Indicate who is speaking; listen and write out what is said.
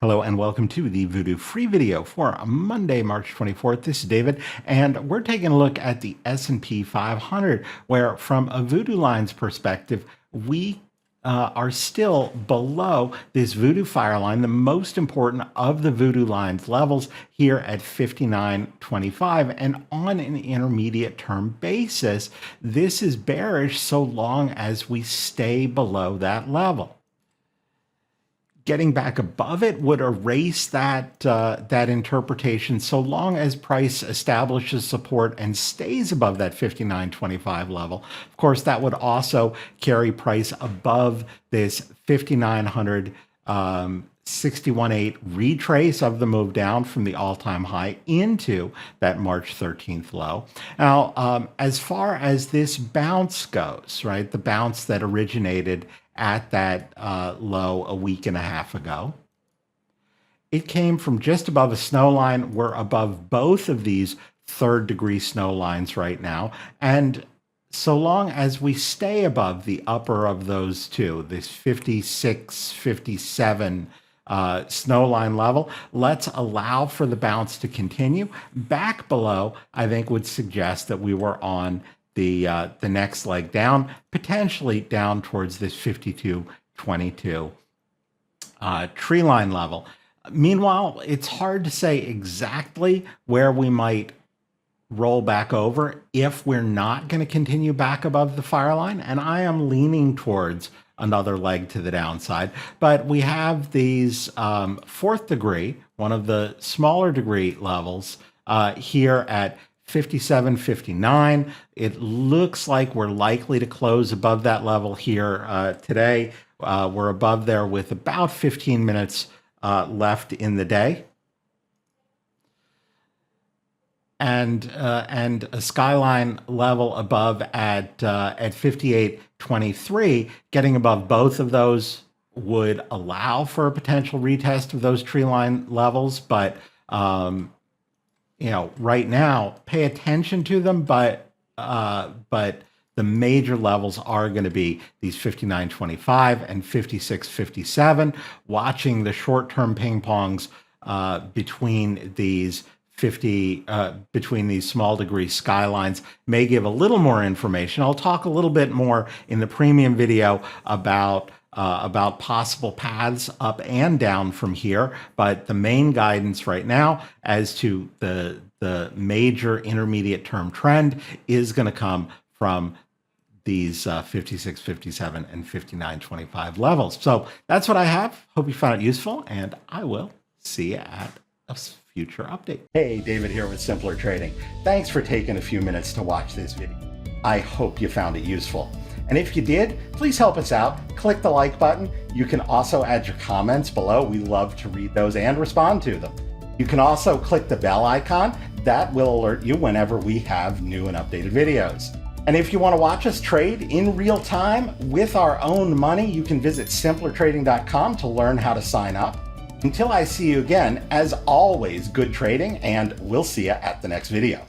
Speaker 1: Hello and welcome to the Voodoo free video for Monday, March 24th. This is David, and we're taking a look at the S&P 500, where from a Voodoo Lines perspective, we are still below this Voodoo Fire line, the most important of the Voodoo Lines levels here at 59.25. And on an intermediate term basis, this is bearish so long as we stay below that level. Getting back above it would erase that interpretation so long as price establishes support and stays above that 59.25 level. Of course, that would also carry price above this 5900 61.8 retrace of the move down from the all-time high into that March 13th low. Now, as far as this bounce goes, right, the bounce that originated at that low a week and a half ago, it came from just above a snow line. We're above both of these third-degree snow lines right now, and so long as we stay above the upper of those two, this 56, 57 snow line level, let's allow for the bounce to continue. Back below, I think, would suggest that we were on the next leg down, potentially down towards this 52.22 tree line level. Meanwhile, it's hard to say exactly where we might roll back over if we're not going to continue back above the fire line, and I am leaning towards another leg to the downside. But we have these fourth degree, one of the smaller degree levels here at 57.59. It looks like we're likely to close above that level here today. We're above there with about 15 minutes left in the day. And a skyline level above at 58.23, getting above both of those would allow for a potential retest of those tree line levels. But right now, pay attention to them. But the major levels are going to be these 59.25 and 56.57. Watching the short-term ping pongs between these between these small degree skylines may give a little more information. I'll talk a little bit more in the premium video about possible paths up and down from here, but the main guidance right now as to the major intermediate term trend is going to come from these 56, 57, and 59.25 levels. So that's what I have. Hope you found it useful, and I will see you at a future update. Hey, David here with Simpler Trading. Thanks for taking a few minutes to watch this video. I hope you found it useful. And if you did, please help us out. Click the like button. You can also add your comments below. We love to read those and respond to them. You can also click the bell icon. That will alert you whenever we have new and updated videos. And if you want to watch us trade in real time with our own money, you can visit simplertrading.com to learn how to sign up. Until I see you again, as always, good trading, and we'll see you at the next video.